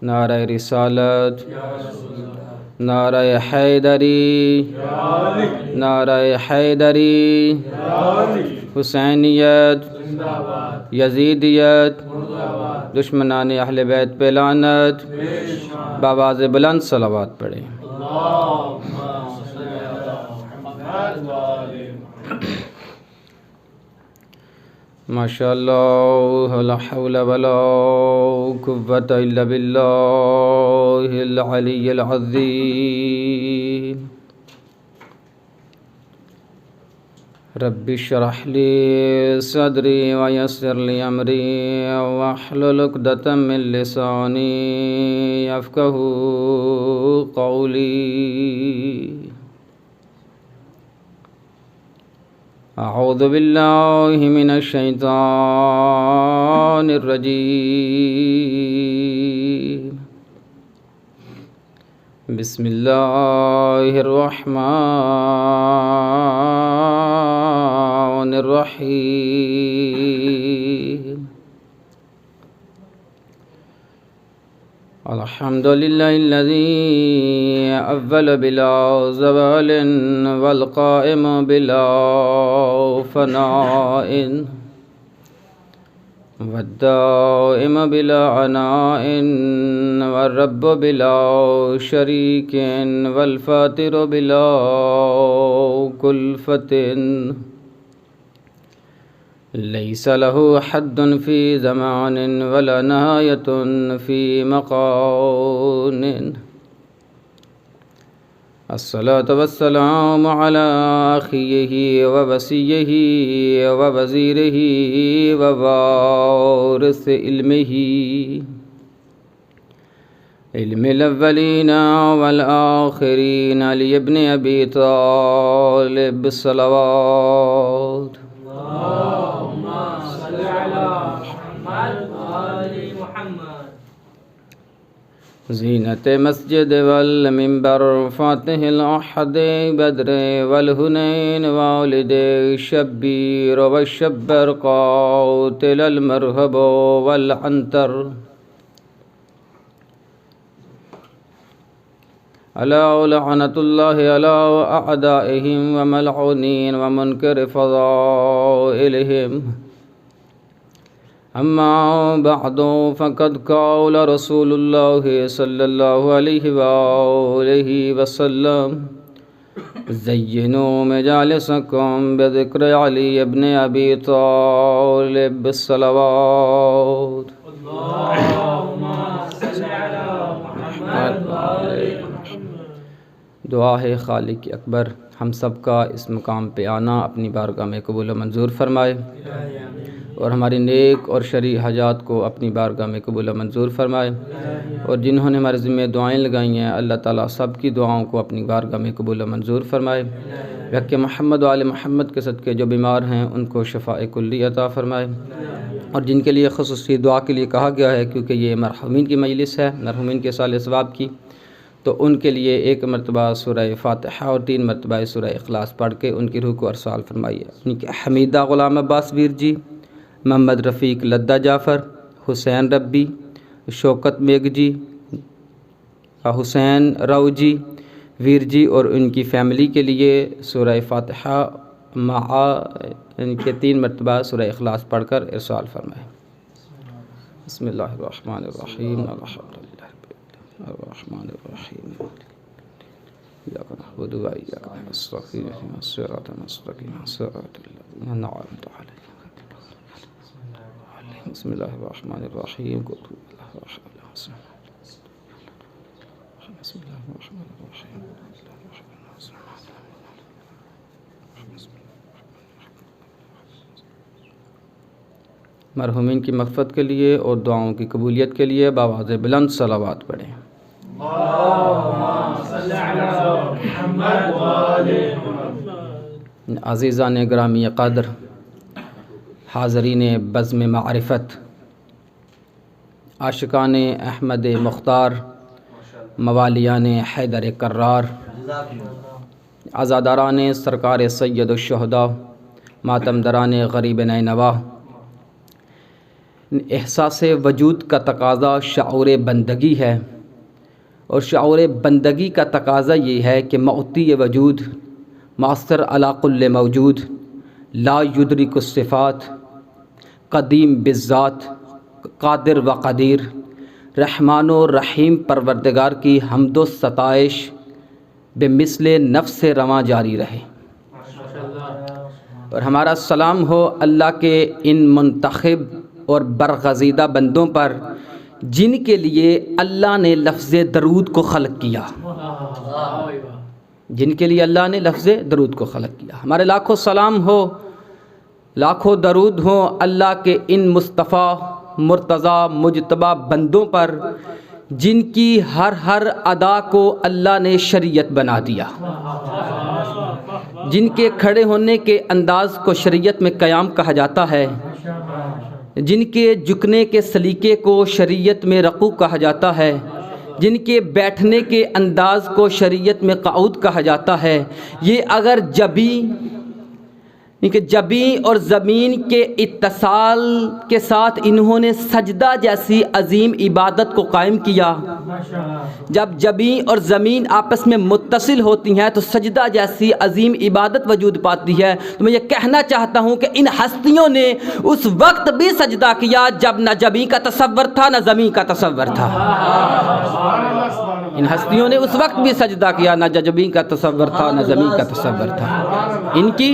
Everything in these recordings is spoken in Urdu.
نعرہ رسالت، نعرہ حیدری، نعرہ حیدری، حسینیت، یزیدیت، دشمنان اہل بیت پہ لعنت، بآواز بلند صلوات پڑھیں۔ ماشاء اللہ لا حول ولا قوة الا باللہ العلی العظیم۔ رب اشرح لی صدری ویسر لی امری واحلل عقدۃ من لسانی یفقہوا قولی۔ اعوذ باللہ من الشیطان الرجیم، بسم اللہ الرحمن الرحیم۔ الحمد للہ الذی اول بلا زوال والقائم بلا فناء والدائم بلا عناء والرب بلا شریک والفاتر بلا کلفۃ لیس له حد فی زمان ولا نہایۃ فی مکان۔ الصلاة والسلام علی اخیہ ووصیہ ووزیرہ ووارث علمہ، علم الاولین والآخرین، علی ابن ابی طالب صلوات۔ زینت مسجد والمنبر، فاتح الأحد بدر والهنین، والد الشبیر والشبر، قاتل المرہب والعنتر، علی لعنۃ اللہ علی اعدائہم وملعونین ومنکر فضائلہم۔ اما بعد فقد قال رسول اللہ صلی اللہ علیہ وآلہ وسلم، زینوا مجالسکم بذکر علی ابن ابی طالب الصلوات۔ دعا ہے خالق اکبر ہم سب کا اس مقام پہ آنا اپنی بارگاہ میں قبول و منظور فرمائے، اور ہماری نیک اور شرعی حاجات کو اپنی بارگاہ میں قبول و منظور فرمائے، اور جنہوں نے ہمارے ذمہ دعائیں لگائی ہیں اللہ تعالیٰ سب کی دعاؤں کو اپنی بارگاہ میں قبول و منظور فرمائے۔ حق محمد و آل محمد کے صدقے جو بیمار ہیں ان کو شفاء کلی عطا فرمائے، اور جن کے لیے خصوصی دعا کے لیے کہا گیا ہے کیونکہ یہ مرحومین کی مجلس ہے، مرحومین کے صالح ثواب کی، تو ان کے لیے 1 مرتبہ سورہ فاتحہ اور 3 مرتبہ سورہ اخلاص پڑھ کے ان کی روح کو ارسال فرمائیے۔ ان کے حمیدہ غلام عباس ویر جی، محمد رفیق لدہ جعفر، حسین ربی، شوکت میگ جی، حسین رو جی ویر جی اور ان کی فیملی کے لیے سورہ فاتحہ مع ان کے 3 مرتبہ سورہ اخلاص پڑھ کر ارسال فرمائے۔ بسم اللہ الرحمن الرحیم، الحمدللہ الرحمن الرحیم، ایاک نعبد و ایاک نستعین، اهدنا الصراط المستقیم، صراط الذین انعمت علیہم۔ بسم اللہ الرحمن الرحیم، قل هو اللہ احد، بسم اللہ الرحمن الرحیم۔ مرحومین کی مغفرت کے لیے اور دعاؤں کی قبولیت کے لیے بآواز بلند صلوات پڑھیں۔ عزیزان گرامی قدر، حاضرین بزم معرفت، عاشقان احمد مختار، موالیان حیدر کرار، عزاداران سرکار سید الشہداء، ماتم دران غریب نینوا، احساس وجود کا تقاضا شعور بندگی ہے، اور شعور بندگی کا تقاضا یہ ہے کہ معطی وجود، مؤثر علی کل موجود، لا یدرک الصفات، قدیم بالذات، قادر و قدیر، رحمان و رحیم پروردگار کی حمد و ستائش بمثل نفس رواں جاری رہے، اور ہمارا سلام ہو اللہ کے ان منتخب اور برگزیدہ بندوں پر جن کے لیے اللہ نے لفظ درود کو خلق کیا، جن کے لیے اللہ نے لفظ درود کو خلق کیا۔ ہمارے لاکھوں سلام ہو، لاکھوں درود ہوں اللہ کے ان مصطفیٰ مرتضیٰ مجتبیٰ بندوں پر جن کی ہر ادا کو اللہ نے شریعت بنا دیا، جن کے کھڑے ہونے کے انداز کو شریعت میں قیام کہا جاتا ہے، جن کے جھکنے کے سلیقے کو شریعت میں رکوع کہا جاتا ہے، جن کے بیٹھنے کے انداز کو شریعت میں قعود کہا جاتا ہے۔ یہ اگر جبیں اور زمین کے اتصال کے ساتھ انہوں نے سجدہ جیسی عظیم عبادت کو قائم کیا، جب جبیں اور زمین آپس میں متصل ہوتی ہیں تو سجدہ جیسی عظیم عبادت وجود پاتی ہے۔ تو میں یہ کہنا چاہتا ہوں کہ ان ہستیوں نے اس وقت بھی سجدہ کیا جب نہ جبیں کا تصور تھا نہ زمین کا تصور تھا۔ ان ہستیوں نے اس وقت بھی سجدہ کیا، نہ جبیں کا تصور تھا نہ زمین کا تصور تھا۔ ان کی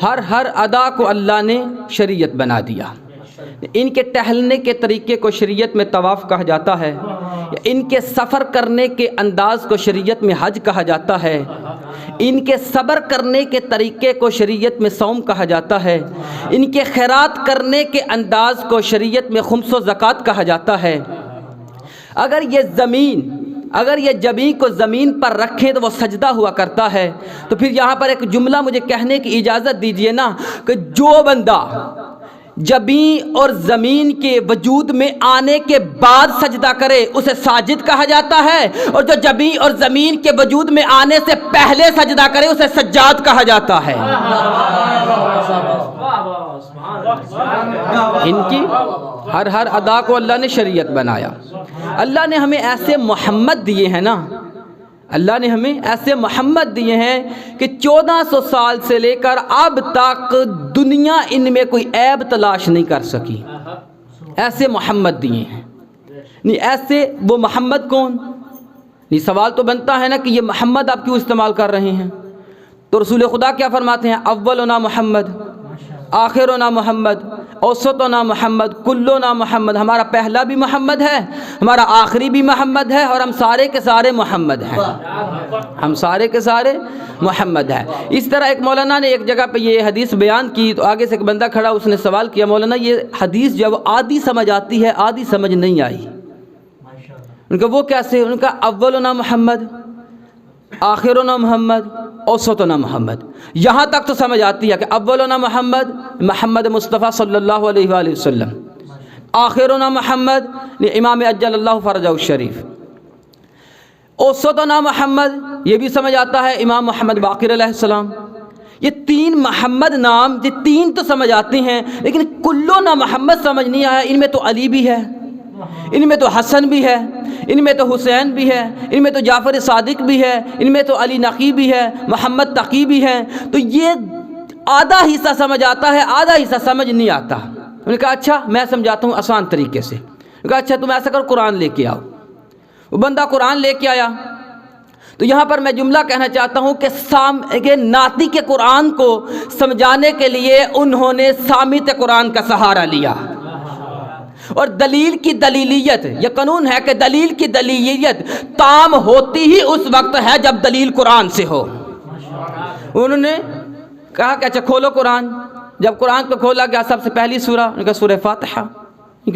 ہر ادا کو اللہ نے شریعت بنا دیا۔ ان کے ٹہلنے کے طریقے کو شریعت میں طواف کہا جاتا ہے، ان کے سفر کرنے کے انداز کو شریعت میں حج کہا جاتا ہے، ان کے صبر کرنے کے طریقے کو شریعت میں صوم کہا جاتا ہے، ان کے خیرات کرنے کے انداز کو شریعت میں خمس و زکوٰۃ کہا جاتا ہے۔ اگر یہ جبیں کو زمین پر رکھیں تو وہ سجدہ ہوا کرتا ہے، تو پھر یہاں پر ایک جملہ مجھے کہنے کی اجازت دیجئے نا کہ جو بندہ جبیں اور زمین کے وجود میں آنے کے بعد سجدہ کرے اسے ساجد کہا جاتا ہے، اور جو جبیں اور زمین کے وجود میں آنے سے پہلے سجدہ کرے اسے سجاد کہا جاتا ہے۔ ان کی ہر ادا کو اللہ نے شریعت بنایا۔ اللہ نے ہمیں ایسے محمد دیے ہیں نا، اللہ نے ہمیں ایسے محمد دیے ہیں کہ 1400 سال سے لے کر اب تک دنیا ان میں کوئی عیب تلاش نہیں کر سکی، ایسے محمد دیے ہیں۔ نہیں ایسے وہ محمد کون؟ نہیں سوال تو بنتا ہے نا کہ یہ محمد آپ کیوں استعمال کر رہے ہیں؟ تو رسول خدا کیا فرماتے ہیں؟ اولنا محمد، آخرنا محمد، اوسطنا محمد، کلنا محمد۔ ہمارا پہلا بھی محمد ہے، ہمارا آخری بھی محمد ہے، اور ہم سارے کے سارے محمد ہیں، ہم سارے کے سارے محمد ہیں۔ اس طرح ایک مولانا نے ایک جگہ پہ یہ حدیث بیان کی تو آگے سے ایک بندہ کھڑا، اس نے سوال کیا مولانا یہ حدیث جو ہے وہ آدھی سمجھ آتی ہے آدھی سمجھ نہیں آئی۔ ان کا وہ کیسے؟ ان کا اولنا محمد، آخرنا محمد، اوسطنا محمد، یہاں تک تو سمجھ آتی ہے کہ اولنا محمد مصطفیٰ صلی اللہ علیہ وآلہ وسلم، آخرنا محمد امام اجل اللہ فرجہ الشریف، اوسطنا محمد یہ بھی سمجھ آتا ہے امام محمد باقر علیہ السلام۔ یہ تین محمد نام، یہ تین تو سمجھ آتے ہیں، لیکن کلنا محمد سمجھ نہیں آیا۔ ان میں تو علی بھی ہے، ان میں تو حسن بھی ہے، ان میں تو حسین بھی ہے، ان میں تو جعفر صادق بھی ہے، ان میں تو علی نقی بھی ہے، محمد تقی بھی ہے۔ تو یہ آدھا حصہ سمجھ آتا ہے آدھا حصہ سمجھ نہیں آتا۔ انہوں نے کہا اچھا میں سمجھاتا ہوں آسان طریقے سے۔ انہوں نے کہا اچھا تم ایسا کرو قرآن لے کے آؤ۔ وہ بندہ قرآن لے کے آیا تو یہاں پر میں جملہ کہنا چاہتا ہوں کہ ناطق کے قرآن کو سمجھانے کے لیے انہوں نے سامت قرآن کا سہارا لیا، اور دلیل کی دلیلیت، یہ قانون ہے کہ دلیل کی دلیلیت تام ہوتی ہی اس وقت ہے جب دلیل قرآن سے ہو۔ انہوں نے کہا کہ اچھا کھولو قرآن۔ جب قرآن کو کھولا گیا سب سے پہلی سورہ ان کا سورہ فاتحہ،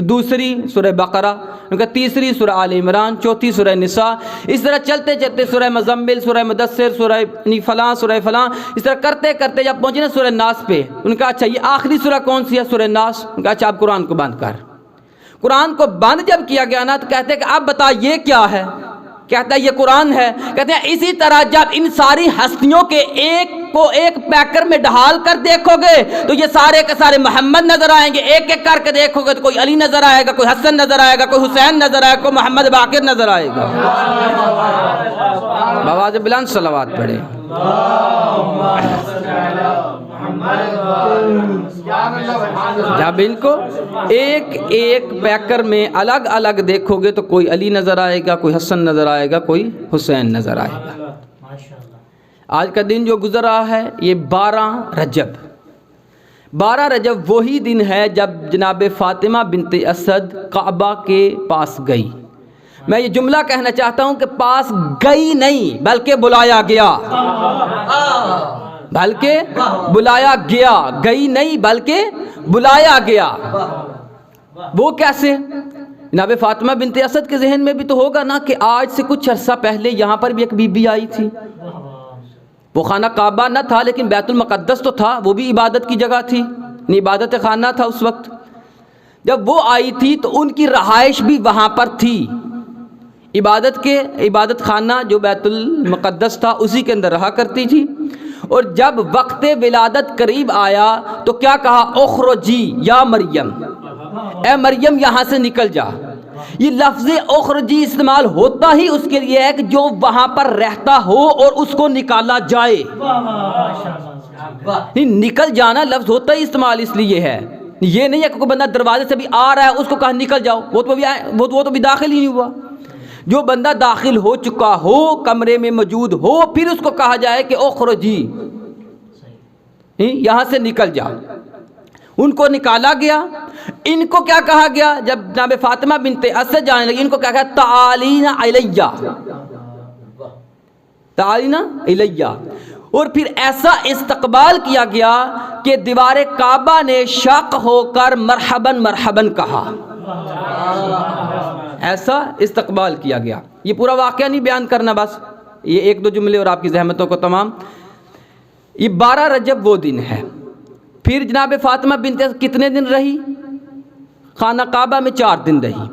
دوسری سورہ بقرہ، ان کا تیسری سورہ آل عمران، چوتھی سورہ نساء، اس طرح چلتے چلتے سورہ مزمل، سورہ مدثر، سورہ فلاں، سورہ فلاں، اس طرح کرتے کرتے جب پہنچے نا سورہ ناس پہ، ان کا اچھا یہ آخری سورہ کون سی ہے؟ سورہ ناس۔ ان کا اچھا آپ قرآن کو بند کر۔ قرآن کو بند جب کیا گیا نا تو کہتے ہیں کہ اب بتا یہ کیا ہے؟ کہتا ہے یہ قرآن ہے. کہتے ہیں اسی طرح جب ان ساری ہستیوں کے ایک کو ایک پیکر میں ڈھال کر دیکھو گے تو یہ سارے کے سارے محمد نظر آئیں گے. ایک ایک کر کے دیکھو گے تو کوئی علی نظر آئے گا, کوئی حسن نظر آئے گا, کوئی حسین نظر آئے گا, کوئی محمد باقر نظر آئے گا. بآواز بلند صلوات پڑھیں. جب ان کو ایک ایک پیکر میں الگ الگ دیکھو گے تو کوئی علی نظر آئے گا, کوئی حسن نظر آئے گا, کوئی حسین نظر آئے گا. آج کا دن جو گزر رہا ہے یہ 12 رجب وہی دن ہے جب جناب فاطمہ بنت اسد کعبہ کے پاس گئی. میں یہ جملہ کہنا چاہتا ہوں کہ پاس گئی نہیں بلکہ بلایا گیا, گئی نہیں بلکہ بلایا گیا. وہ کیسے؟ جناب فاطمہ بنت اسد کے ذہن میں بھی تو ہوگا نا کہ آج سے کچھ عرصہ پہلے یہاں پر بھی ایک بی بی آئی تھی. وہ خانہ کعبہ نہ تھا لیکن بیت المقدس تو تھا, وہ بھی عبادت کی جگہ تھی, عبادت خانہ تھا اس وقت. جب وہ آئی تھی تو ان کی رہائش بھی وہاں پر تھی. عبادت خانہ جو بیت المقدس تھا اسی کے اندر رہا کرتی تھی. اور جب وقت ولادت قریب آیا تو کیا کہا؟ اخرجی یا مریم, اے مریم یہاں سے نکل جا. یہ لفظ اخرجی استعمال ہوتا ہی اس کے لیے ہے کہ جو وہاں پر رہتا ہو اور اس کو نکالا جائے. نکل جانا لفظ ہوتا ہی استعمال اس لیے ہے, یہ نہیں ہے کہ کوئی بندہ دروازے سے بھی آ رہا ہے اس کو کہا نکل جاؤ, وہ تو بھی داخل ہی نہیں ہوا. جو بندہ داخل ہو چکا ہو, کمرے میں موجود ہو, پھر اس کو کہا جائے کہ اخرجی, یہاں سے نکل جا. ان کو نکالا گیا. ان کو کیا کہا گیا جب جناب فاطمہ بنت اسد جانے لگی؟ ان کو کیا کہا؟ تعالینا الیہ, تعالینا الیہ. اور پھر ایسا استقبال کیا گیا کہ دیوار کعبہ نے شق ہو کر مرحباً مرحباً کہا. ایسا استقبال کیا گیا. یہ پورا واقعہ نہیں بیان کرنا, بس یہ ایک دو جملے اور آپ کی زحمتوں کو تمام. یہ 12 رجب وہ دن ہے. پھر جناب فاطمہ بنت کتنے دن رہی خانہ کعبہ میں؟ 4 دن رہی,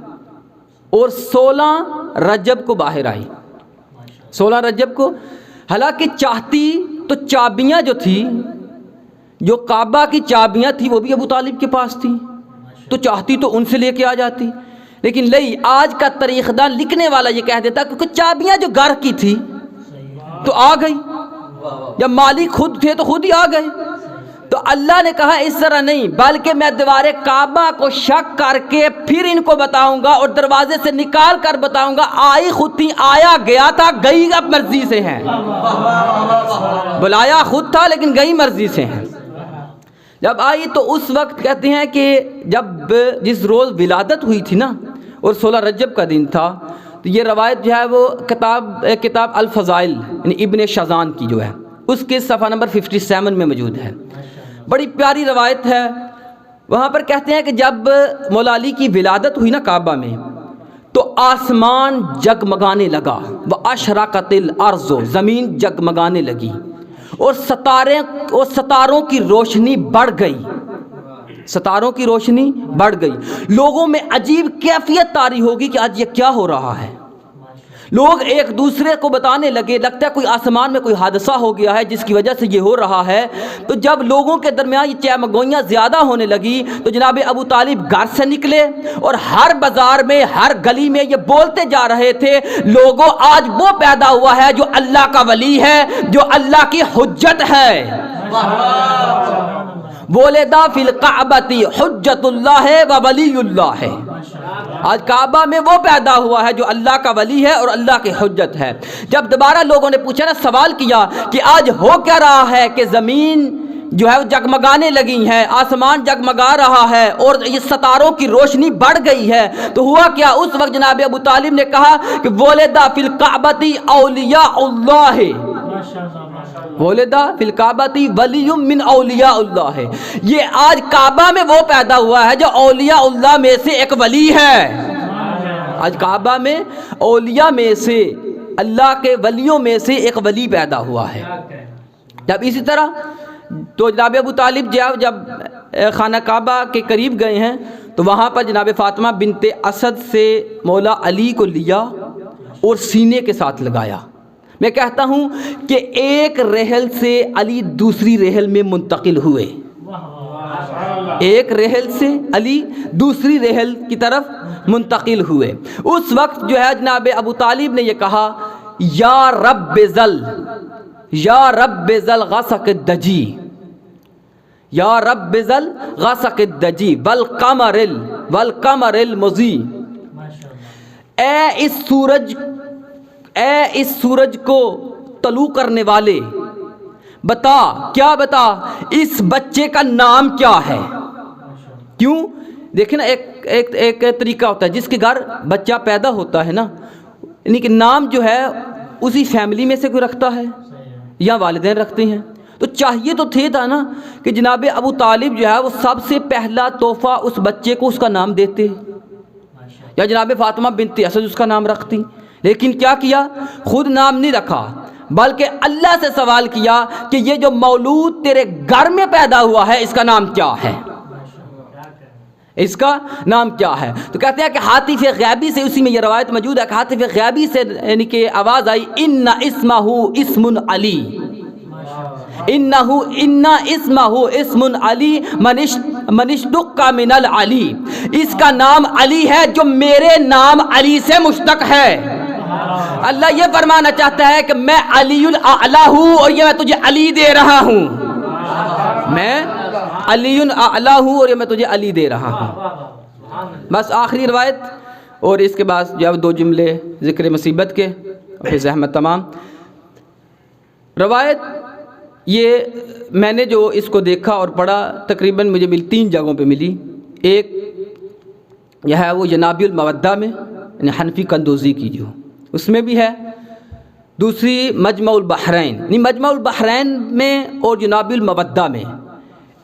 اور 16 رجب کو باہر آئی. 16 رجب کو, حالانکہ چاہتی تو چابیاں جو تھی, جو کعبہ کی چابیاں تھی وہ بھی ابو طالب کے پاس تھی, تو چاہتی تو ان سے لے کے آ جاتی. لیکن لئی آج کا تاریخ دان لکھنے والا یہ کہہ دیتا کیونکہ چابیاں جو گھر کی تھی تو آ گئی, جب مالک خود تھے تو خود ہی آ گئے. تو اللہ نے کہا اس طرح نہیں, بلکہ میں دیوار کعبہ کو شک کر کے پھر ان کو بتاؤں گا اور دروازے سے نکال کر بتاؤں گا. آئی خود تھی, آیا گیا تھا, گئی اب مرضی سے ہیں. بلایا خود تھا لیکن گئی مرضی سے ہیں. جب آئی تو اس وقت کہتے ہیں کہ جب جس روز ولادت ہوئی تھی نا, اور 16 رجب کا دن تھا, تو یہ روایت جو ہے وہ کتاب الفضائل یعنی ابن شازان کی جو ہے اس کے صفحہ نمبر 57 میں موجود ہے. بڑی پیاری روایت ہے. وہاں پر کہتے ہیں کہ جب مولا علی کی ولادت ہوئی نا کعبہ میں, تو آسمان جگمگانے لگا. وَأَشْرَقَتِ الْأَرْضُ, زمین جگمگانے لگی, اور ستاروں کی روشنی بڑھ گئی. ستاروں کی روشنی بڑھ گئی. لوگوں میں عجیب کیفیت طاری ہوگی کہ آج یہ کیا ہو رہا ہے. لوگ ایک دوسرے کو بتانے لگے, لگتا ہے کوئی آسمان میں کوئی حادثہ ہو گیا ہے جس کی وجہ سے یہ ہو رہا ہے. تو جب لوگوں کے درمیان یہ چہمگوئیاں زیادہ ہونے لگی تو جناب ابو طالب گھر سے نکلے اور ہر بازار میں, ہر گلی میں یہ بولتے جا رہے تھے, لوگوں آج وہ پیدا ہوا ہے جو اللہ کا ولی ہے, جو اللہ کی حجت ہے. وَلِدَ فِي الْكَعْبَةِ حُجَّةُ اللَّهِ وَوَلِيُّ اللَّهِ. آج کعبہ میں وہ پیدا ہوا ہے جو اللہ کا ولی ہے اور اللہ کی حجت ہے. جب دوبارہ لوگوں نے پوچھا نا, سوال کیا کہ آج ہو کیا رہا ہے کہ زمین جو ہے وہ جگمگانے لگی ہے, آسمان جگمگا رہا ہے اور یہ ستاروں کی روشنی بڑھ گئی ہے, تو ہوا کیا؟ اس وقت جناب ابو طالب نے کہا کہ وَلِدَ فِي الْكَعْبَةِ أَوْلِيَاءُ اللَّهِ, وَلِدَ فِي الْكَعْبَةِ وَلِيٌّ مِّنْ أَوْلِيَاءِ اللَّهِ. یہ آج کعبہ میں وہ پیدا ہوا ہے جو اولیاء اللہ میں سے ایک ولی ہے. آج کعبہ میں اولیاء میں سے, اللہ کے ولیوں میں سے ایک ولی پیدا ہوا ہے. جب اسی طرح تو جناب ابو طالب جب خانہ کعبہ کے قریب گئے ہیں تو وہاں پر جناب فاطمہ بنت اسد سے مولا علی کو لیا اور سینے کے ساتھ لگایا۔ میں کہتا ہوں کہ ایک رحل سے علی دوسری رحل میں منتقل ہوئے، ایک رحل سے علی دوسری رحل کی طرف منتقل ہوئے۔ اس وقت جو ہے جناب ابو طالب نے یہ کہا، یا رب ذل، یا رب ذل غسق الدجی، یا رب ذل غسق الدجی والقمر المضی، اے اس سورج کو طلوع کرنے والے، بتا، کیا بتا، اس بچے کا نام کیا ہے؟ کیوں؟ دیکھیں نا، ایک طریقہ ہوتا ہے جس کے گھر بچہ پیدا ہوتا ہے نا، یعنی کہ نام جو ہے اسی فیملی میں سے کوئی رکھتا ہے یا والدین رکھتے ہیں، تو چاہیے تو تھا نا کہ جناب ابو طالب جو ہے وہ سب سے پہلا تحفہ اس بچے کو اس کا نام دیتے، یا جناب فاطمہ بنت اسد اس کا نام رکھتی، لیکن کیا کیا؟ خود نام نہیں رکھا، بلکہ اللہ سے سوال کیا کہ یہ جو مولود تیرے گھر میں پیدا ہوا ہے اس کا نام کیا ہے، اس کا نام کیا ہے؟ تو کہتے ہیں کہ ہاتف غیبی سے، اسی میں یہ روایت موجود ہے کہ ہاتف غیبی سے یعنی کہ آواز آئی، ان اسمہ اسم علی، ان اسمہ اسم علی من اشتق من العلی، اس کا نام علی ہے جو میرے نام علی سے مشتق ہے۔ اللہ یہ فرمانا چاہتا ہے کہ میں علی الاعلی ہوں اور یہ میں تجھے علی دے رہا ہوں، میں علی الاعلی ہوں اور یہ میں تجھے علی دے رہا ہوں۔ بس آخری روایت، اور اس کے بعد جو 2 جملے ذکر مصیبت کے، پھر زحمت تمام۔ روایت یہ میں نے جو اس کو دیکھا اور پڑھا، تقریباً مجھے 3 جگہوں پہ ملی۔ ایک یہ ہے وہ ینابیع المودہ میں، یعنی حنفی قندوزی کی جو اس میں بھی ہے، دوسری مجمع البحرین، یعنی مجمع البحرین میں اور ینابیع المودہ میں،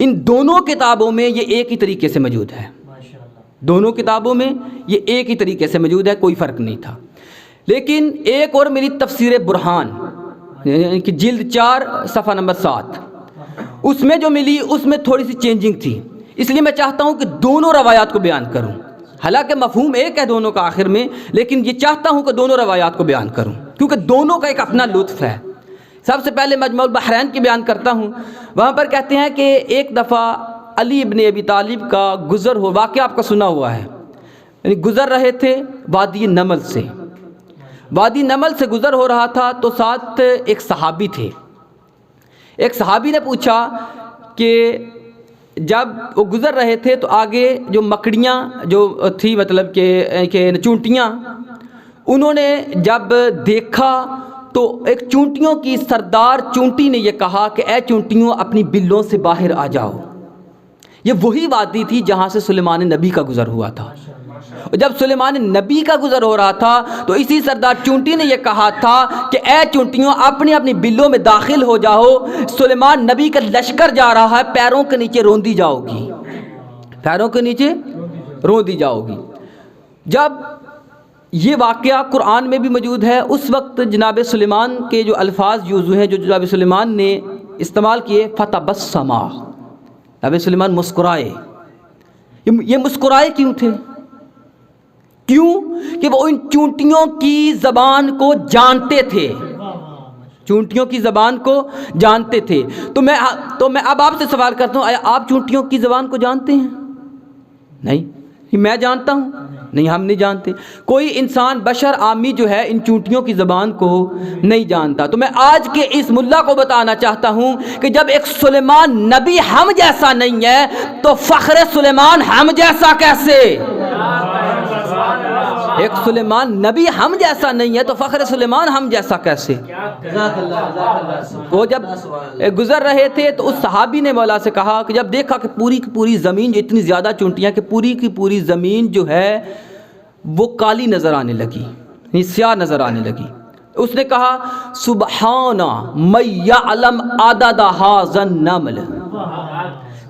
ان دونوں کتابوں میں یہ ایک ہی طریقے سے موجود ہے، دونوں کتابوں میں یہ ایک ہی طریقے سے موجود ہے، کوئی فرق نہیں تھا۔ لیکن ایک اور میری تفسیر برہان، یعنی کہ جلد 4 صفحہ نمبر 7، اس میں جو ملی اس میں تھوڑی سی چینجنگ تھی، اس لیے میں چاہتا ہوں کہ دونوں روایات کو بیان کروں، حالانکہ مفہوم ایک ہے دونوں کا آخر میں، لیکن یہ چاہتا ہوں کہ دونوں روایات کو بیان کروں کیونکہ دونوں کا ایک اپنا لطف ہے۔ سب سے پہلے مجمع البحرین کی بیان کرتا ہوں۔ وہاں پر کہتے ہیں کہ ایک دفعہ علی ابن ابی طالب کا گزر ہو، واقعہ آپ کا سنا ہوا ہے، یعنی گزر رہے تھے وادی نمل سے، وادی نمل سے گزر ہو رہا تھا تو ساتھ ایک صحابی تھے۔ ایک صحابی نے پوچھا کہ جب وہ گزر رہے تھے تو آگے جو مکڑیاں جو تھی، مطلب کہ چونٹیاں، انہوں نے جب دیکھا تو ایک چونٹیوں کی سردار چونٹی نے یہ کہا کہ اے چونٹیوں اپنی بلوں سے باہر آ جاؤ۔ یہ وہی وادی تھی جہاں سے سلیمان نبی کا گزر ہوا تھا، اور جب سلیمان نبی کا گزر ہو رہا تھا تو اسی سردار چونٹی نے یہ کہا تھا کہ اے چونٹیوں اپنی اپنی بلوں میں داخل ہو جاؤ، سلیمان نبی کا لشکر جا رہا ہے، پیروں کے نیچے روندی جاؤ گی، پیروں کے نیچے روندی جاؤ گی۔ جب یہ واقعہ قرآن میں بھی موجود ہے، اس وقت جناب سلیمان کے جو الفاظ یوز ہوئے ہیں، جو جناب سلیمان نے استعمال کیے، فتبسما، جناب سلیمان مسکرائے۔ یہ مسکرائے کیوں تھے؟ کیوں کہ وہ ان چونٹیوں کی زبان کو جانتے تھے، چونٹیوں کی زبان کو جانتے تھے۔ تو میں اب آپ سے سوال کرتا ہوں، آیا آپ چونٹیوں کی زبان کو جانتے ہیں؟ نہیں، میں جانتا ہوں؟ نہیں، ہم نہیں جانتے۔ کوئی انسان بشر عامی جو ہے ان چونٹیوں کی زبان کو نہیں جانتا۔ تو میں آج کے اس ملا کو بتانا چاہتا ہوں کہ جب ایک سلیمان نبی ہم جیسا نہیں ہے تو فخر سلیمان ہم جیسا کیسے؟ ایک سلیمان نبی ہم جیسا نہیں ہے تو فخر سلیمان ہم جیسا کیسے؟ وہ جب گزر رہے تھے تو اس صحابی نے مولا سے کہا کہ جب دیکھا کہ پوری کی پوری زمین جو اتنی زیادہ چونٹیاں کہ پوری کی پوری زمین جو ہے وہ کالی نظر آنے لگی، یعنی سیاہ نظر آنے لگی، اس نے کہا سبحان من یعلم عدد ھذا النمل،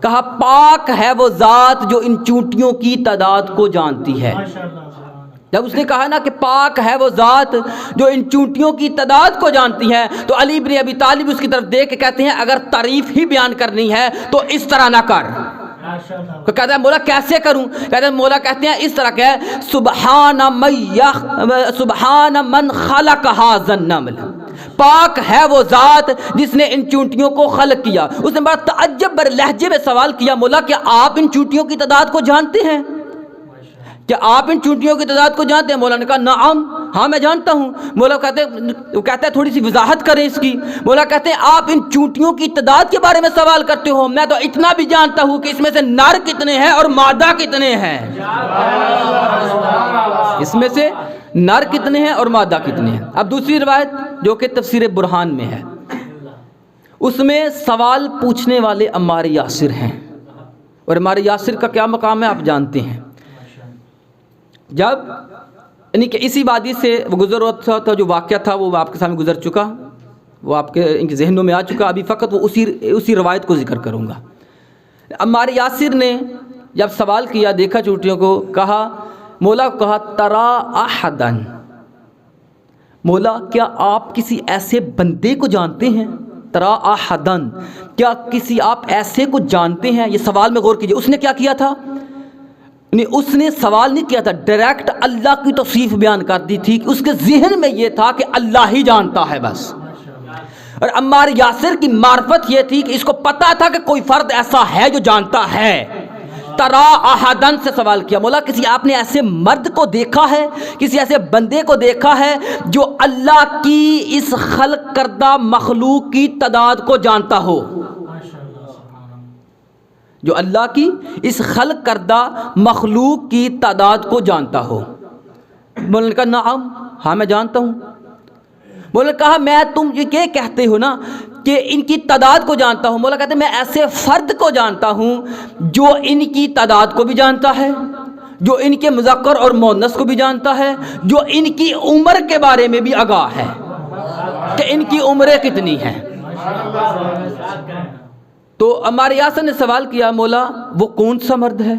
کہا پاک ہے وہ ذات جو ان چونٹیوں کی تعداد کو جانتی ہے۔ جب اس نے کہا نا کہ پاک ہے وہ ذات جو ان چونٹیوں کی تعداد کو جانتی ہے، تو علی بن ابی طالب اس کی طرف دیکھ کے کہتے ہیں اگر تعریف ہی بیان کرنی ہے تو اس طرح نہ کر، تو کہتا ہے مولا کیسے کروں؟ کہتے ہیں مولا کہتے ہیں اس طرح کہ سبحان من خلق ھذا النمل، پاک ہے وہ ذات جس نے ان چونٹیوں کو خلق کیا۔ اس نے بڑا تعجب بر لہجے میں سوال کیا، مولا کیا آپ ان چونٹیوں کی تعداد کو جانتے ہیں؟ کیا آپ ان چونٹیوں کی تعداد کو جانتے ہیں؟ مولا نے کہا نعم، ہاں میں جانتا ہوں۔ مولا کہتے ہیں تھوڑی سی وضاحت کریں اس کی۔ مولا کہتے ہیں آپ ان چونٹیوں کی تعداد کے بارے میں سوال کرتے ہو، میں تو اتنا بھی جانتا ہوں کہ اس میں سے نر کتنے ہیں اور مادہ کتنے ہیں۔ اس میں سے نر کتنے ہیں اور مادہ کتنے ہیں۔ اب دوسری روایت جو کہ تفسیر برہان میں ہے، اس میں سوال پوچھنے والے عمار یاسر ہیں، اور عمار یاسر کا کیا مقام ہے آپ جانتے ہیں۔ جب یعنی کہ اسی وادی سے وہ گزر رہا تھا، جو واقعہ تھا وہ آپ کے سامنے گزر چکا، وہ آپ کے ان کے ذہنوں میں آ چکا، ابھی فقط وہ اسی روایت کو ذکر کروں گا۔ عمار یاسر نے جب سوال کیا، دیکھا چونٹیوں کو، کہا مولا کو کہا ترا احدن، مولا کیا آپ کسی ایسے بندے کو جانتے ہیں؟ ترا احدن، کیا کسی آپ ایسے کو جانتے ہیں؟ یہ سوال میں غور کیجئے، اس نے کیا کیا تھا؟ اس نے سوال نہیں کیا تھا، ڈائریکٹ اللہ کی توصیف بیان کر دی تھی کہ اس کے ذہن میں یہ تھا کہ اللہ ہی جانتا ہے بس۔ اور عمار یاسر کی معرفت یہ تھی کہ اس کو پتا تھا کہ کوئی فرد ایسا ہے جو جانتا ہے۔ ترا احدن سے سوال کیا، مولا کسی آپ نے ایسے مرد کو دیکھا ہے، کسی ایسے بندے کو دیکھا ہے جو اللہ کی اس خلق کردہ مخلوق کی تعداد کو جانتا ہو؟ جو اللہ کی اس خلق کردہ مخلوق کی تعداد کو جانتا ہو۔ مولا نے کہا نعم، ہاں میں جانتا ہوں۔ مولا نے کہا میں تم یہ کہتے ہو نا کہ ان کی تعداد کو جانتا ہوں، مولا کہتے ہیں میں ایسے فرد کو جانتا ہوں جو ان کی تعداد کو بھی جانتا ہے، جو ان کے مذکر اور مؤنث کو بھی جانتا ہے، جو ان کی عمر کے بارے میں بھی آگاہ ہے کہ ان کی عمریں کتنی ہیں۔ تو عمار یاسر نے سوال کیا مولا وہ کون سا مرد ہے،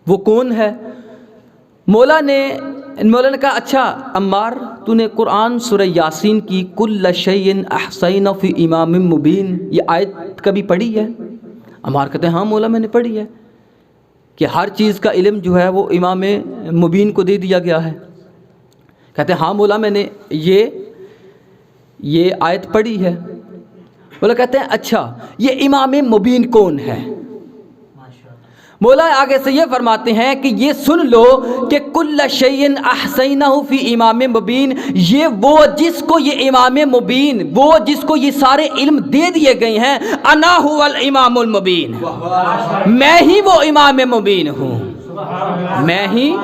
وہ کون ہے؟ مولا نے کہا اچھا عمار تو نے قرآن سورہ یاسین کی کل شیء احصینہ فی امام مبین یہ آیت کبھی پڑھی ہے؟ عمار کہتے ہیں ہاں مولا میں نے پڑھی ہے، کہ ہر چیز کا علم جو ہے وہ امام مبین کو دے دیا گیا ہے۔ کہتے ہیں ہاں مولا میں نے یہ آیت پڑھی ہے۔ مولا کہتے ہیں اچھا یہ امام مبین کون ہے؟ مولا آگے سے یہ فرماتے ہیں کہ یہ سن لو کہ کل شیء احصینہ فی امام مبین، یہ وہ جس کو یہ امام مبین، وہ جس کو یہ سارے علم دے دیے گئے ہیں، انا هو الامام المبین، میں ہی وہ امام مبین ہوں، میں ہی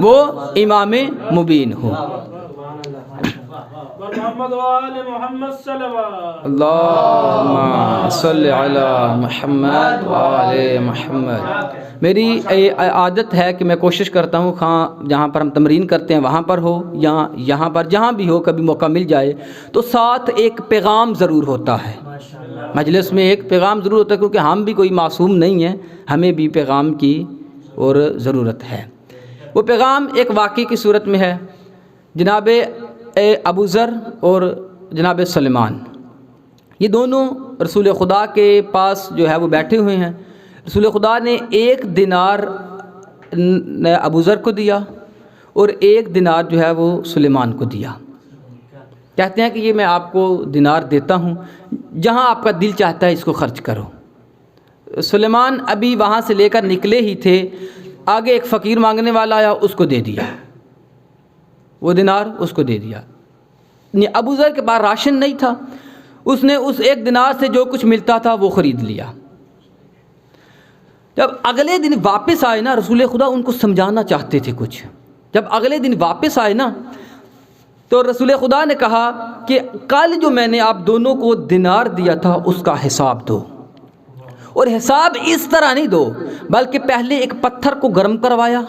وہ امام مبین ہوں۔ محمد وآل محمد صلوات اللہم صلی علی محمد وآل محمد۔ میری عادت ہے کہ میں کوشش کرتا ہوں خواہ جہاں پر ہم تمرین کرتے ہیں وہاں پر ہو یا یہاں پر جہاں بھی ہو، کبھی موقع مل جائے تو ساتھ ایک پیغام ضرور ہوتا ہے، مجلس میں ایک پیغام ضرور ہوتا ہے، کیونکہ ہم بھی کوئی معصوم نہیں ہیں، ہمیں بھی پیغام کی اور ضرورت ہے۔ وہ پیغام ایک واقعے کی صورت میں ہے۔ جناب ابو ذر اور جناب سلیمان یہ دونوں رسول خدا کے پاس جو ہے وہ بیٹھے ہوئے ہیں۔ رسول خدا نے 1 دینار ابو ذر کو دیا اور 1 دینار جو ہے وہ سلیمان کو دیا۔ کہتے ہیں کہ یہ میں آپ کو دینار دیتا ہوں، جہاں آپ کا دل چاہتا ہے اس کو خرچ کرو۔ سلیمان ابھی وہاں سے لے کر نکلے ہی تھے، آگے ایک فقیر مانگنے والا آیا، اس کو دے دیا، وہ دینار اس کو دے دیا۔ ابو ذر کے پاس راشن نہیں تھا، اس نے اس 1 دینار سے جو کچھ ملتا تھا وہ خرید لیا۔ جب اگلے دن واپس آئے نا، رسول خدا ان کو سمجھانا چاہتے تھے کچھ۔ جب اگلے دن واپس آئے نا تو رسول خدا نے کہا کہ کل جو میں نے آپ دونوں کو دینار دیا تھا اس کا حساب دو، اور حساب اس طرح نہیں دو بلکہ پہلے ایک پتھر کو گرم کروایا،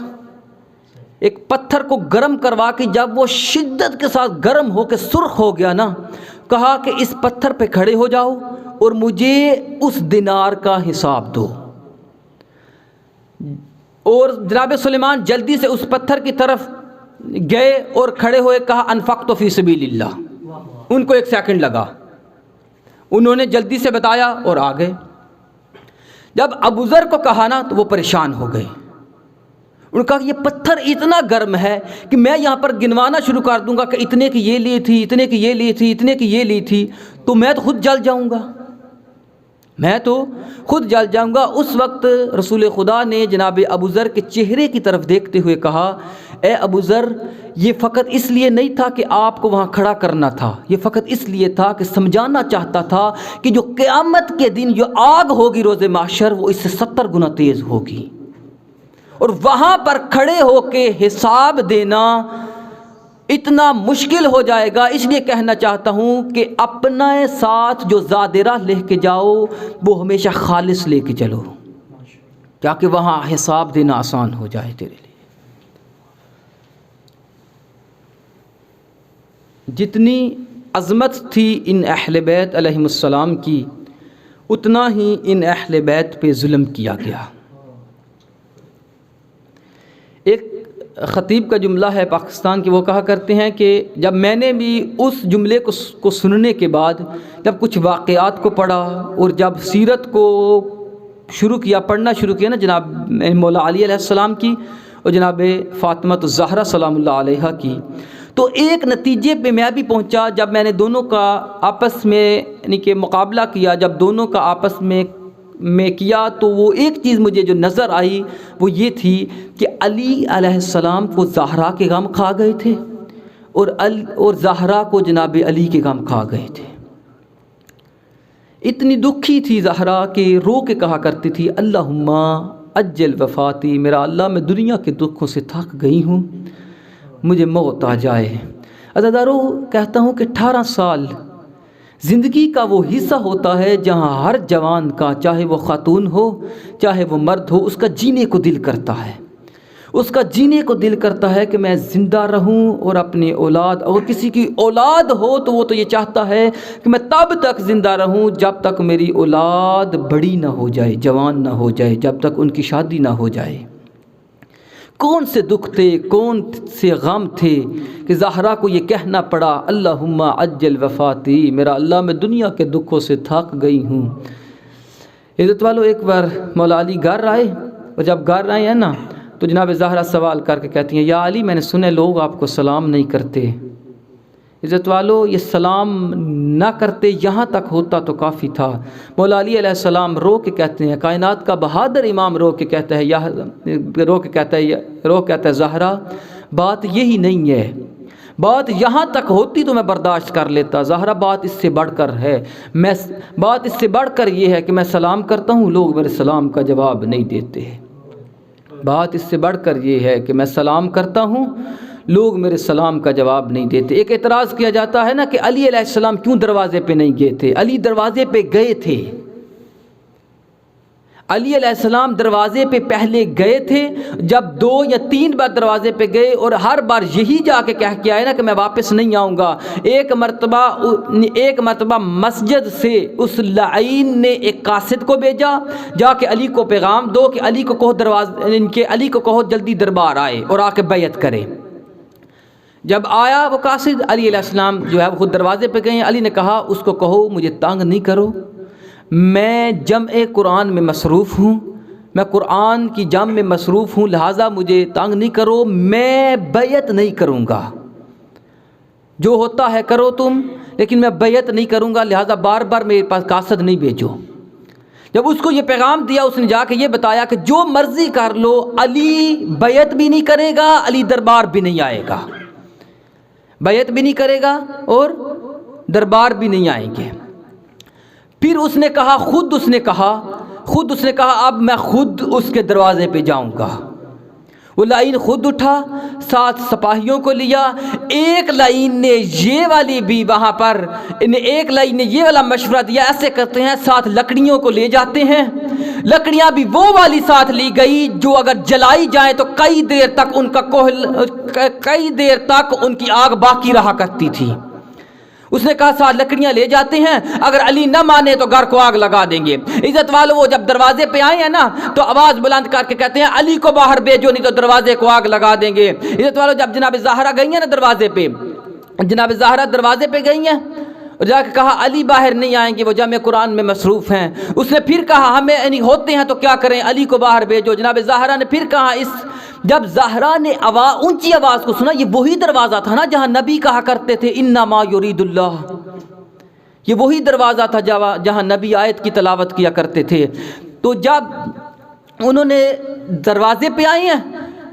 ایک پتھر کو گرم کروا کے جب وہ شدت کے ساتھ گرم ہو کے سرخ ہو گیا نا، کہا کہ اس پتھر پہ کھڑے ہو جاؤ اور مجھے اس دینار کا حساب دو۔ اور جناب سلیمان جلدی سے اس پتھر کی طرف گئے اور کھڑے ہوئے، کہا انفقت فی سبیل اللہ۔ ان کو 1 سیکنڈ لگا، انہوں نے جلدی سے بتایا اور آ گئے۔ جب ابو ذر کو کہا نا تو وہ پریشان ہو گئے. انہوں نے کہا کہ یہ پتھر اتنا گرم ہے کہ میں یہاں پر گنوانا شروع کر دوں گا کہ اتنے کی یہ لی تھی، اتنے کی یہ لی تھی، اتنے کی یہ لی تھی، تو میں تو خود جل جاؤں گا، میں تو خود جل جاؤں گا. اس وقت رسول خدا نے جناب ابو ذر کے چہرے کی طرف دیکھتے ہوئے کہا اے ابو ذر، یہ فقط اس لیے نہیں تھا کہ آپ کو وہاں کھڑا کرنا تھا، یہ فقط اس لیے تھا کہ سمجھانا چاہتا تھا کہ جو قیامت کے دن جو آگ ہوگی روز محشر وہ اس سے 70 گنا تیز ہوگی، اور وہاں پر کھڑے ہو کے حساب دینا اتنا مشکل ہو جائے گا. اس لیے کہنا چاہتا ہوں کہ اپنے ساتھ جو زادرہ لے کے جاؤ وہ ہمیشہ خالص لے کے چلو، تاکہ وہاں حساب دینا آسان ہو جائے تیرے لیے. جتنی عظمت تھی ان اہل بیت علیہم السلام کی، اتنا ہی ان اہل بیت پہ ظلم کیا گیا. ایک خطیب کا جملہ ہے پاکستان کے، وہ کہا کرتے ہیں کہ جب میں نے بھی اس جملے کو سننے کے بعد جب کچھ واقعات کو پڑھا اور جب سیرت کو پڑھنا شروع کیا نا جناب مولا علی علیہ السلام کی اور جناب فاطمہ الزہرا سلام اللہ علیہا کی، تو ایک نتیجے پہ میں بھی پہنچا. جب میں نے دونوں کا آپس میں یعنی کہ مقابلہ کیا، جب دونوں کا آپس میں کیا، تو وہ ایک چیز مجھے جو نظر آئی وہ یہ تھی کہ علی علیہ السلام کو زہرا کے غم کھا گئے تھے اور زہرا کو جناب علی کے غم کھا گئے تھے. اتنی دکھی تھی زہرا کہ رو کے کہا کرتی تھی اللہم اجل وفاتی، میرا اللہ میں دنیا کے دکھوں سے تھک گئی ہوں، مجھے موت آ جائے. عزیزارو کہتا ہوں کہ 18 سال زندگی کا وہ حصہ ہوتا ہے جہاں ہر جوان کا، چاہے وہ خاتون ہو چاہے وہ مرد ہو، اس کا جینے کو دل کرتا ہے، اس کا جینے کو دل کرتا ہے کہ میں زندہ رہوں اور اپنی اولاد، اور کسی کی اولاد ہو تو وہ تو یہ چاہتا ہے کہ میں تب تک زندہ رہوں جب تک میری اولاد بڑی نہ ہو جائے، جوان نہ ہو جائے، جب تک ان کی شادی نہ ہو جائے. کون سے دکھ تھے، کون سے غم تھے کہ زہرا کو یہ کہنا پڑا اللہم عجل وفاتی، میرا اللہ میں دنیا کے دکھوں سے تھک گئی ہوں. عزت والو، ایک بار مولا علی گھر آئے، اور جب گھر آئے ہیں نا تو جناب زہرا سوال کر کے کہتی ہیں یا علی، میں نے سنے لوگ آپ کو سلام نہیں کرتے. عزت والو، یہ سلام نہ کرتے یہاں تک ہوتا تو کافی تھا. مولا علی علیہ السلام رو کے کہتے ہیں، کائنات کا بہادر امام رو کے کہتا ہے زہرا بات یہی نہیں ہے، بات یہاں تک ہوتی تو میں برداشت کر لیتا. زہرا بات اس سے بڑھ کر ہے، بات اس سے بڑھ کر یہ ہے کہ میں سلام کرتا ہوں، لوگ میرے سلام کا جواب نہیں دیتے. بات اس سے بڑھ کر یہ ہے کہ میں سلام کرتا ہوں، لوگ میرے سلام کا جواب نہیں دیتے. ایک اعتراض کیا جاتا ہے نا کہ علی علیہ السلام کیوں دروازے پہ نہیں گئے تھے؟ علی دروازے پہ گئے تھے. علی علیہ السلام دروازے پہ پہلے گئے تھے، جب 2 یا 3 بار دروازے پہ گئے اور ہر بار یہی جا کے کہہ کے آئے نا کہ میں واپس نہیں آؤں گا. ایک مرتبہ مسجد سے اس لعین نے ایک قاصد کو بھیجا، جا کے علی کو پیغام دو کہ علی کو کہو جلدی دربار آئے اور آ کے بیعت کرے. جب آیا وہ قاصد، علی علیہ السلام جو ہے وہ خود دروازے پہ گئے. علی نے کہا اس کو کہو مجھے تنگ نہیں کرو، میں جمع قرآن میں مصروف ہوں، میں قرآن کی جمع میں مصروف ہوں، لہٰذا مجھے تنگ نہیں کرو، میں بیعت نہیں کروں گا. جو ہوتا ہے کرو تم، لیکن میں بیعت نہیں کروں گا، لہٰذا بار بار میرے پاس قاصد نہیں بھیجو. جب اس کو یہ پیغام دیا، اس نے جا کے یہ بتایا کہ جو مرضی کر لو، علی بیعت بھی نہیں کرے گا، علی دربار بھی نہیں آئے گا، بیعت بھی نہیں کرے گا اور دربار بھی نہیں آئیں گے. پھر اس نے کہا خود اس نے کہا اب میں خود اس کے دروازے پہ جاؤں گا. وہ لائن خود اٹھا، 7 سپاہیوں کو لیا. ایک لائن نے یہ والی بھی وہاں پر ایک لائن نے یہ والا مشورہ دیا، ایسے کرتے ہیں 7 لکڑیوں کو لے جاتے ہیں. لکڑیاں بھی وہ والی ساتھ لی گئی جو اگر جلائی جائیں تو کئی دیر تک ان کی آگ باقی رہا کرتی تھی. اس نے کہا 7 لکڑیاں لے جاتے ہیں، اگر علی نہ مانے تو گھر کو آگ لگا دیں گے. عزت والو، وہ جب دروازے پہ آئے ہیں نا تو آواز بلند کر کے کہتے ہیں علی کو باہر بھیجو نہیں تو دروازے کو آگ لگا دیں گے. عزت والو، جب جناب زہرا گئی ہیں نا دروازے پہ، جناب زہرا دروازے پہ گئی ہیں اور جا کے کہا علی باہر نہیں آئیں گے، وہ جمع قرآن میں مصروف ہیں۔ اس نے پھر کہا ہمیں یعنی ہوتے ہیں تو کیا کریں، علی کو باہر بھیجو۔ جناب زہرا نے پھر کہا جب زہرا نے اونچی آواز کو سنا، یہ وہی دروازہ تھا نا جہاں نبی کہا کرتے تھے انما یرید اللہ، یہ وہی دروازہ تھا جہاں نبی آیت کی تلاوت کیا کرتے تھے۔ تو جب انہوں نے دروازے پہ آئی ہیں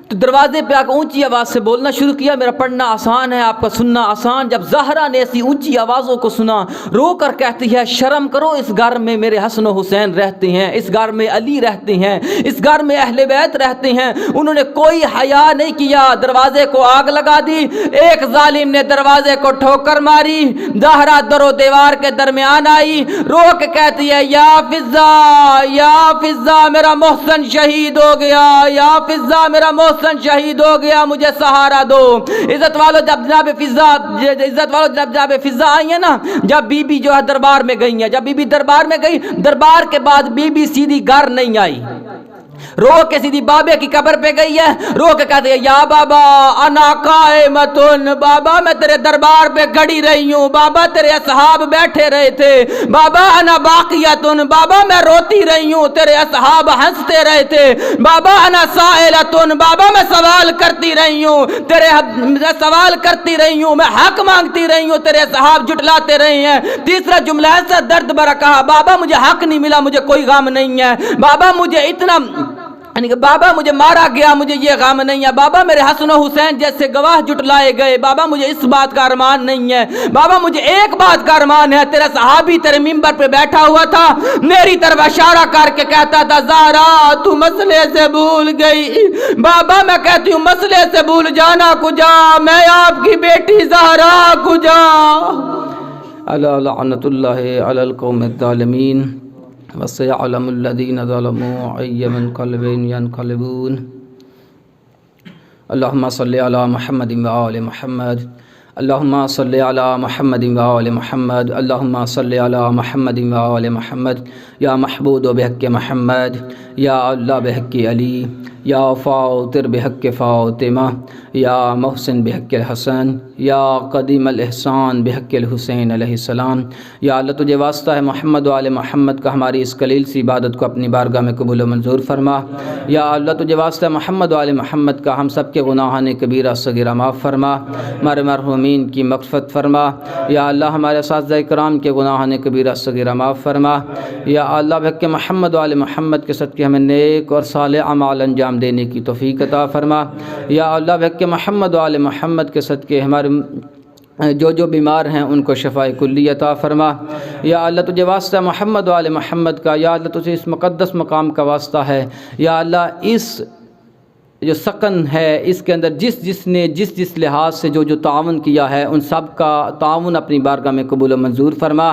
تو دروازے پہ آ کے اونچی آواز سے بولنا شروع کیا، میرا پڑھنا آسان ہے، آپ کا سننا آسان۔ جب زہرا نے ایسی اونچی آوازوں کو سنا، رو کر کہتی ہے شرم کرو، اس گھر میں میرے حسن و حسین رہتے ہیں، اس گھر میں علی رہتے ہیں، اس گھر میں اہل بیت رہتے ہیں، انہوں نے کوئی حیا نہیں کیا، دروازے کو آگ لگا دی۔ ایک ظالم نے دروازے کو ٹھوکر ماری، زہرا در و دیوار کے درمیان آئی، رو کے کہتی ہے یا فضا میرا محسن شہید ہو گیا، یا فضا میرا محسن شہید ہو گیا، مجھے سہارا دو۔ عزت والو جب جناب فضا آئی ہیں نا، جب بی بی جو ہے دربار میں گئی ہیں، جب بی بی دربار میں گئی، دربار کے بعد بی بی سیدھی گھر نہیں آئی، رو کے سیدھی بابے کی قبر پہ گئی ہے، رو کے کہتے ہیں یا بابا انا قائمتن، بابا میں تیرے دربار پہ کھڑی رہی ہوں، بابا تیرے اصحاب بیٹھے رہے تھے، بابا انا باقیتن، بابا میں روتی رہی ہوں، تیرے اصحاب ہنستے رہے تھے، بابا انا سائلتن، بابا میں سوال کرتی رہی ہوں، سوال کرتی رہی ہوں، میں حق مانگتی رہی ہوں، تیرے اصحاب جھٹلاتے رہے ہیں۔ تیسرا جملہ ایسا درد بھرا کہا، بابا مجھے حق نہیں ملا، مجھے کوئی غم نہیں ہے، بابا مجھے اتنا یعنی کہ بابا مجھے مارا گیا، مجھے یہ غم نہیں ہے، بابا میرے حسن و حسین جیسے گواہ جھٹلائے گئے، بابا مجھے اس بات کا ارمان نہیں ہے، بابا مجھے ایک بات کا ارمان ہے، تیرا صحابی تیرے منبر پہ بیٹھا ہوا تھا، میری طرف اشارہ کر کے کہتا تھا زہرا تو مسئلے سے بھول گئی، بابا میں کہتی ہوں مسئلے سے بھول جانا کجا، میں آپ کی بیٹی زہرا کجا۔ الا لعنت اللہ علی القوم الظالمین وسيعلم الذين ظلموا أي منقلب ينقلبون۔ اللهم صل على محمد وآل محمد، اللهم صل على محمد وآل محمد، اللهم صل على محمد وآل محمد، یا محبود بحق محمد، یا اللہ بحق علی، یا فاطر بحق فاطمہ، یا محسن بحق الحسن، یا قدیم الاحسان بحق الحسین علیہ السلام۔ یا اللہ تجھے واسطہ ہے محمد و آل محمد کا، ہماری اس قلیل سی عبادت کو اپنی بارگاہ میں قبول و منظور فرما۔ یا اللہ تجھے واسطہ ہے محمد و آل محمد کا، ہم سب کے گناہان کبیرہ صغیرہ معاف فرما، ہمارے مرحومین کی مغفرت فرما۔ یا اللہ ہمارے اساتذہ کرام کے گناہان کبیرہ صغیرہ معاف فرما۔ یا اللہ بحق محمد و آل محمد کے صدقے ہمیں نیک اور صالح اعمال انجام دینے کی توفیق عطا فرما۔ یا اللہ بحق محمد و آل محمد کے صدقے ہمارے جو بیمار ہیں ان کو شفاء کلی عطا فرما۔ یا اللہ تجھے واسطہ محمد و آل محمد کا، یا اللہ تجھے اس مقدس مقام کا واسطہ ہے، یا اللہ اس جو سکن ہے اس کے اندر جس نے جس لحاظ سے جو تعاون کیا ہے ان سب کا تعاون اپنی بارگاہ میں قبول و منظور فرما۔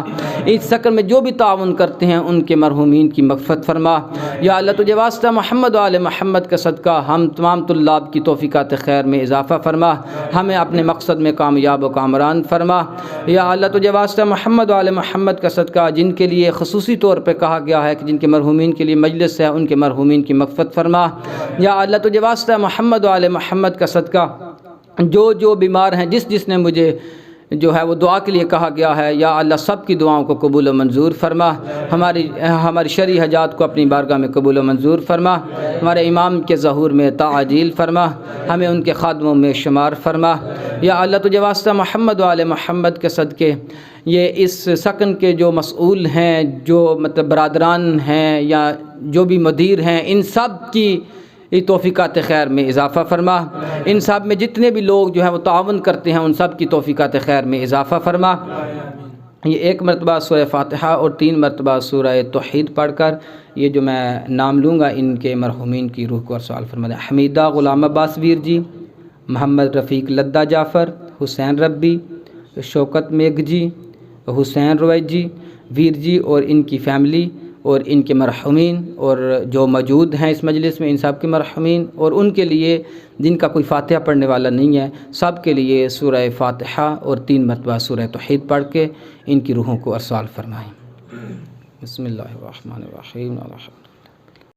اس سکن میں جو بھی تعاون کرتے ہیں ان کے مرحومین کی مغفرت فرما۔ یا اللہ تجھے واسطہ محمد و آل محمد کا صدقہ ہم تمام طلاب کی توفیقات خیر میں اضافہ فرما، ہمیں اپنے مقصد میں کامیاب و کامران فرما۔ یا اللہ تجھے واسطہ محمد و آل محمد کا صدقہ جن کے لیے خصوصی طور پہ کہا گیا ہے کہ جن کے مرحومین کے لیے مجلس ہے ان کے مرحومین کی مغفرت فرما۔ یا اللہ تجھے واسطہ محمد و آل محمد کا صدقہ جو بیمار ہیں جس نے مجھے جو ہے وہ دعا کے لیے کہا گیا ہے، یا اللہ سب کی دعاؤں کو قبول و منظور فرما، ہماری شرعی حاجات کو اپنی بارگاہ میں قبول و منظور فرما، ہمارے امام کے ظہور میں تعجیل فرما، ہمیں ان کے خادموں میں شمار فرما۔ یا اللہ تجھے واسطہ محمد و آل محمد کے صدقے یہ اس سکن کے جو مسئول ہیں، جو مطلب برادران ہیں یا جو بھی مدیر ہیں، ان سب کی توفیقات خیر میں اضافہ فرما، ان سب میں جتنے بھی لوگ جو ہیں وہ تعاون کرتے ہیں ان سب کی توفیقات خیر میں اضافہ فرما۔ یہ 1 مرتبہ سورہ فاتحہ اور 3 مرتبہ سورہ توحید پڑھ کر یہ جو میں نام لوں گا ان کے مرحومین کی روح کو سوال فرما دیں۔ حمیدہ غلام عباس ویر جی، محمد رفیق لدہ جعفر، حسین ربی، شوکت میگھ جی، حسین رویت جی، ویر جی اور ان کی فیملی اور ان کے مرحومین اور جو موجود ہیں اس مجلس میں ان سب کے مرحومین، اور ان کے لیے جن کا کوئی فاتحہ پڑھنے والا نہیں ہے سب کے لیے سورہ فاتحہ اور 3 مرتبہ سورہ توحید پڑھ کے ان کی روحوں کو ارسال فرمائیں۔ بسم اللہ الرحمن الرحیم۔